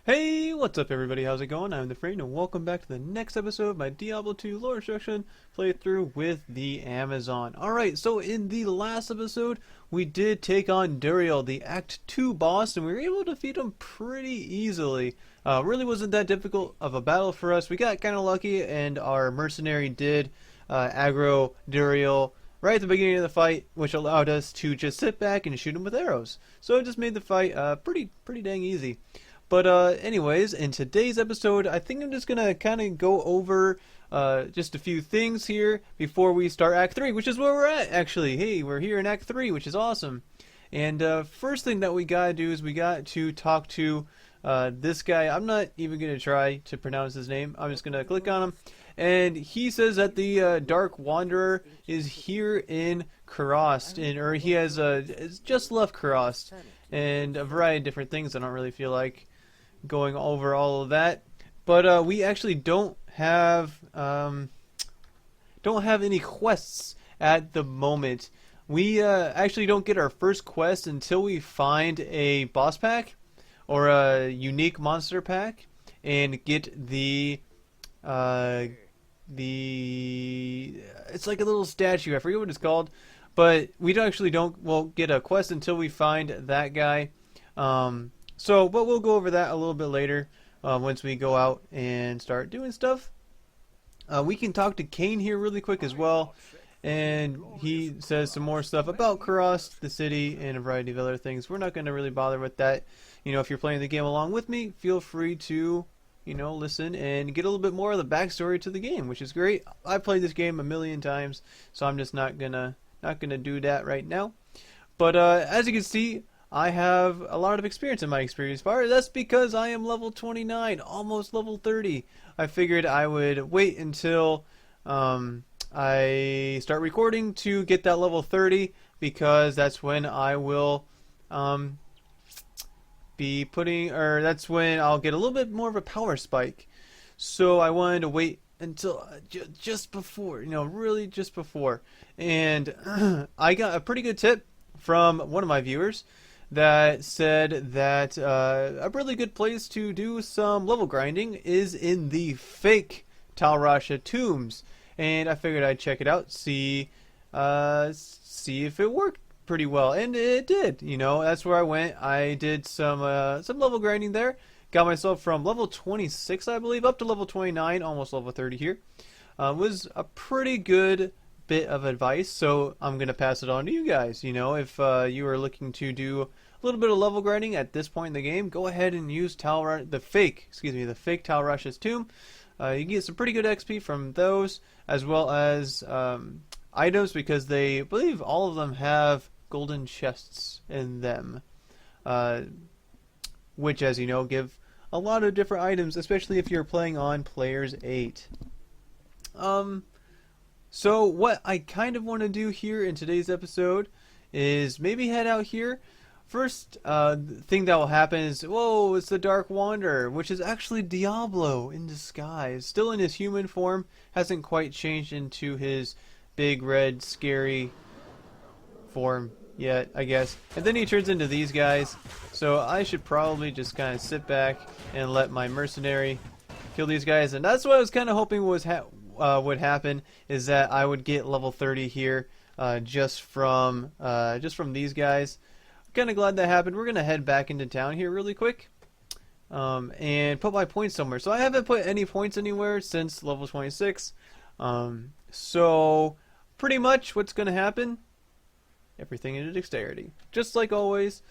Hey, what's up everybody? How's it going? I'm the Frame and welcome back to the next episode of my Diablo 2 lore instruction playthrough with the Amazon. Alright, so in the last episode, we did take on Duriel, the Act 2 boss, and we were able to defeat him pretty easily. Really wasn't that difficult of a battle for us. We got kind of lucky and our mercenary did aggro Duriel right at the beginning of the fight, which allowed us to just sit back and shoot him with arrows. So it just made the fight pretty dang easy. But anyways, in today's episode, I think I'm just going to kind of go over just a few things here before we start Act 3, which is where we're at, actually. Hey, we're here in Act 3, which is awesome. And first thing that we got to do is we got to talk to this guy. I'm not even going to try to pronounce his name. I'm just going to click on him. And he says that the Dark Wanderer is here in Kurast, or he has just left Kurast, and a variety of different things. I don't really feel like going over all of that, but we actually don't have any quests at the moment. We actually don't get our first quest until we find a boss pack or a unique monster pack and get the it's like a little statue. I forget what it's called, but we won't get a quest until we find that guy. But we'll go over that a little bit later once we go out and start doing stuff. We can talk to Kane here really quick as well, and he says some more stuff about Kurast, the city, and a variety of other things. We're not going to really bother with that. You know, if you're playing the game along with me, feel free to, you know, listen and get a little bit more of the backstory to the game, which is great. I've played this game a million times, so I'm just not gonna do that right now. But as you can see, I have a lot of experience in my experience bar. That's because I am level 29, almost level 30. I figured I would wait until I start recording to get that level 30, because that's when I will that's when I'll get a little bit more of a power spike. So I wanted to wait until just before, you know, really just before. And I got a pretty good tip from one of my viewers that said that a really good place to do some level grinding is in the fake Tal Rasha tombs. And I figured I'd check it out, see if it worked pretty well, and it did. You know, that's where I went. I did some level grinding there. Got myself from level 26, I believe, up to level 29, almost level 30 here. Was a pretty good bit of advice, so I'm gonna pass it on to you guys. You know, if you are looking to do a little bit of level grinding at this point in the game, go ahead and use the fake Tal Rasha's tomb. You can get some pretty good XP from those, as well as items, because they believe all of them have golden chests in them, which, as you know, give a lot of different items, especially if you're playing on Players 8. So what I kind of want to do here in today's episode is maybe head out here. First thing that will happen is, whoa, it's the Dark Wanderer, which is actually Diablo in disguise. Still in his human form, hasn't quite changed into his big red scary form yet, I guess. And then he turns into these guys, so I should probably just kind of sit back and let my mercenary kill these guys. And that's what I was kind of hoping would happen, is that I would get level 30 here just from these guys. Kind of glad that happened. We're gonna head back into town here really quick and put my points somewhere. So I haven't put any points anywhere since level 26. So pretty much what's gonna happen, everything into dexterity, just like always,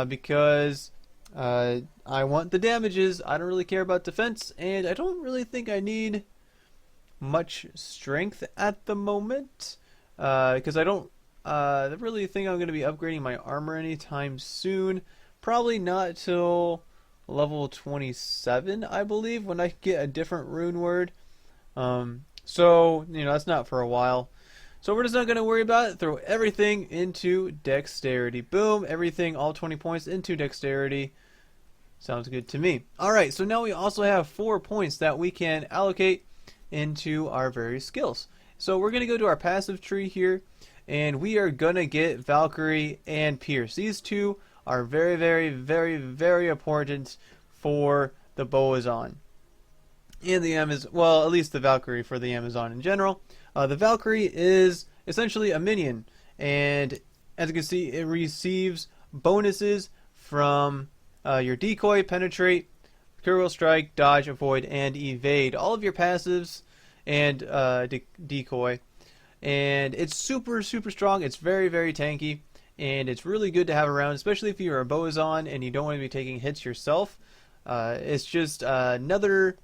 because I want the damages. I don't really care about defense, and I don't really think I need much strength at the moment, because I don't really think I'm going to be upgrading my armor anytime soon. Probably not till level 27, I believe, when I get a different rune word. So, you know, that's not for a while. So we're just not going to worry about it. Throw everything into dexterity. Boom, everything, all 20 points into dexterity. Sounds good to me. Alright, so now we also have 4 points that we can allocate into our various skills. So we're going to go to our passive tree here, and we are going to get Valkyrie and Pierce. These two are very important for the Bowazon. And the Amazon, well, at least the Valkyrie for the Amazon in general. The Valkyrie is essentially a minion, and as you can see, it receives bonuses from your decoy, penetrate, critical strike, dodge, avoid, and evade. All of your passives and decoy. And it's super, super strong. It's very, very tanky. And it's really good to have around, especially if you're a Bowazon and you don't want to be taking hits yourself. It's just another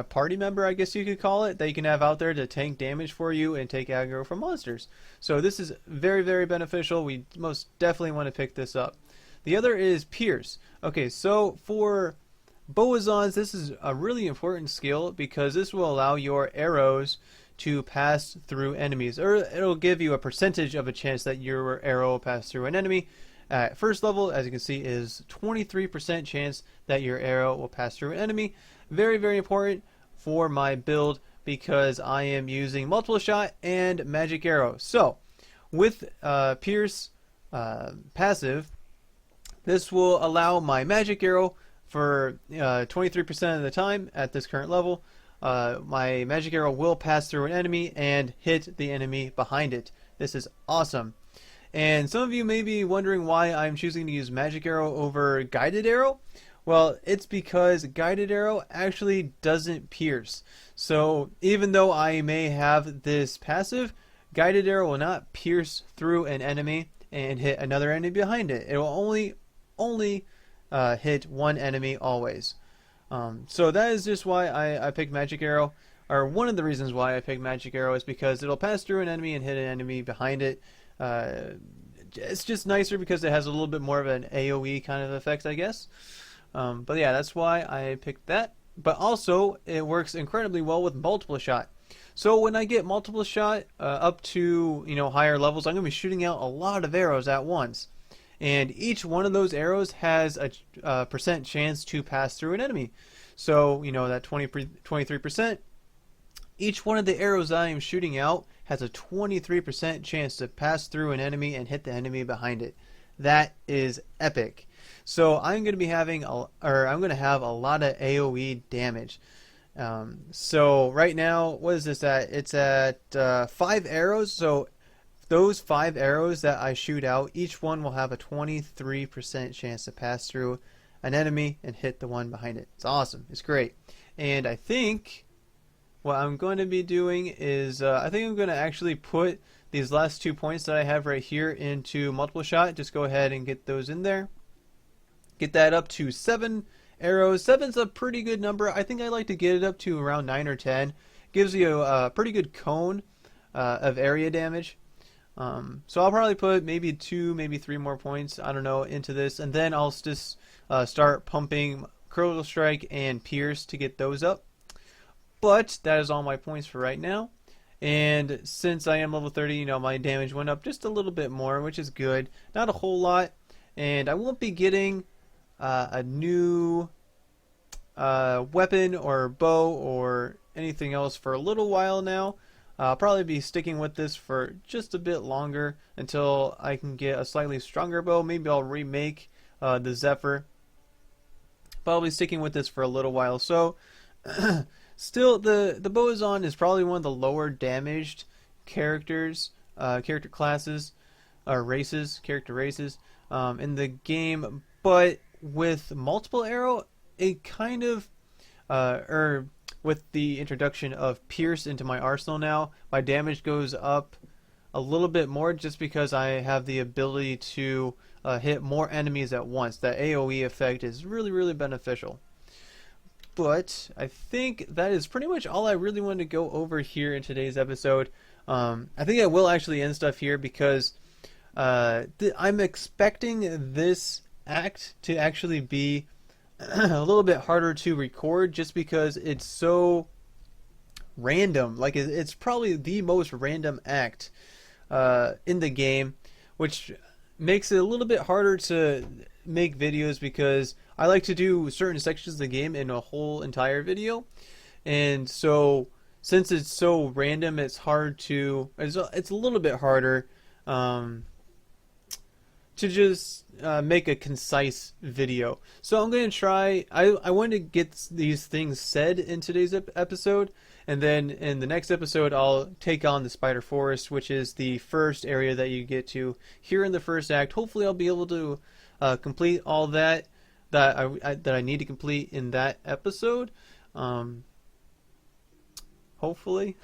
party member, I guess you could call it, that you can have out there to tank damage for you and take aggro from monsters. So this is very, very beneficial. We most definitely want to pick this up. The other is Pierce. Okay, so for Bowazons, this is a really important skill because this will allow your arrows to pass through enemies, or it'll give you a percentage of a chance that your arrow will pass through an enemy. At first level, as you can see, is 23% chance that your arrow will pass through an enemy. Very, very important for my build because I am using multiple shot and magic arrow. So with Pierce passive, this will allow my magic arrow for 23% of the time at this current level. My magic arrow will pass through an enemy and hit the enemy behind it. This is awesome. And some of you may be wondering why I'm choosing to use magic arrow over guided arrow. Well, it's because guided arrow actually doesn't pierce. So even though I may have this passive, guided arrow will not pierce through an enemy and hit another enemy behind it. It will only hit one enemy always. So that is just why I picked magic arrow, or one of the reasons why I picked magic arrow is because it'll pass through an enemy and hit an enemy behind it. It's just nicer because it has a little bit more of an AoE kind of effect, I guess. But yeah, that's why I picked that. But also, it works incredibly well with multiple shot. So when I get multiple shot up to higher levels, I'm going to be shooting out a lot of arrows at once. And each one of those arrows has a percent chance to pass through an enemy. So, that 23%, each one of the arrows I am shooting out has a 23% chance to pass through an enemy and hit the enemy behind it. That is epic. So I'm going to be having, I'm going to have a lot of AoE damage. So right now, what is this at? It's at 5 arrows. So those 5 arrows that I shoot out, each one will have a 23% chance to pass through an enemy and hit the one behind it. It's awesome. It's great. And I think what I'm going to be doing is I think I'm going to actually put these last 2 points that I have right here into multiple shot. Just go ahead and get those in there. Get that up to 7 arrows. 7's a pretty good number. I think I like to get it up to around 9 or 10. Gives you a pretty good cone of area damage. So I'll probably put maybe 2, maybe 3 more points, I don't know, into this, and then I'll just start pumping Critical Strike and Pierce to get those up. But that is all my points for right now. And since I am level 30, my damage went up just a little bit more, which is good. Not a whole lot. And I won't be getting a new weapon or bow or anything else for a little while now. I'll probably be sticking with this for just a bit longer until I can get a slightly stronger bow. Maybe I'll remake the Zephyr. But I'll be sticking with this for a little while. So, still, the Bowazon is probably one of the lower damaged characters, character classes, or character races in the game. But with multiple arrow, it kind of, with the introduction of Pierce into my arsenal now, my damage goes up a little bit more just because I have the ability to hit more enemies at once. That AoE effect is really, really beneficial. But I think that is pretty much all I really wanted to go over here in today's episode. I think I will actually end stuff here because I'm expecting this act to actually be a little bit harder to record just because it's so random. Like, it's probably the most random act in the game, which makes it a little bit harder to make videos because I like to do certain sections of the game in a whole entire video. And so since it's so random, it's a little bit harder to just make a concise video. So I'm going to try. I want to get these things said in today's episode, and then in the next episode I'll take on the Spider Forest, which is the first area that you get to here in the first act. Hopefully I'll be able to complete all that I need to complete in that episode. Hopefully.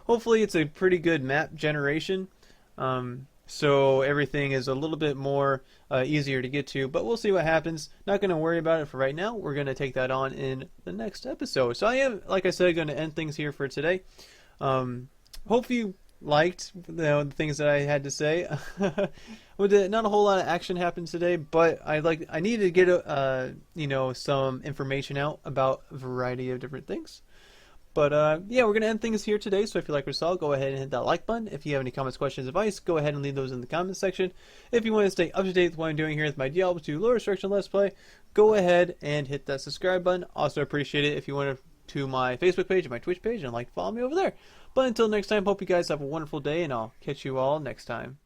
Hopefully it's a pretty good map generation. So everything is a little bit more easier to get to, but we'll see what happens. Not going to worry about it for right now. We're going to take that on in the next episode. So I am, like I said, going to end things here for today. Hope you liked the things that I had to say. Not a whole lot of action happened today, but I needed to get some information out about a variety of different things. But yeah, we're going to end things here today, so if you like what you saw, go ahead and hit that like button. If you have any comments, questions, advice, go ahead and leave those in the comments section. If you want to stay up to date with what I'm doing here with my Diablo 2 Lore Destruction Let's Play, go ahead and hit that subscribe button. Also appreciate it if you want to my Facebook page and my Twitch page and follow me over there. But until next time, hope you guys have a wonderful day, and I'll catch you all next time.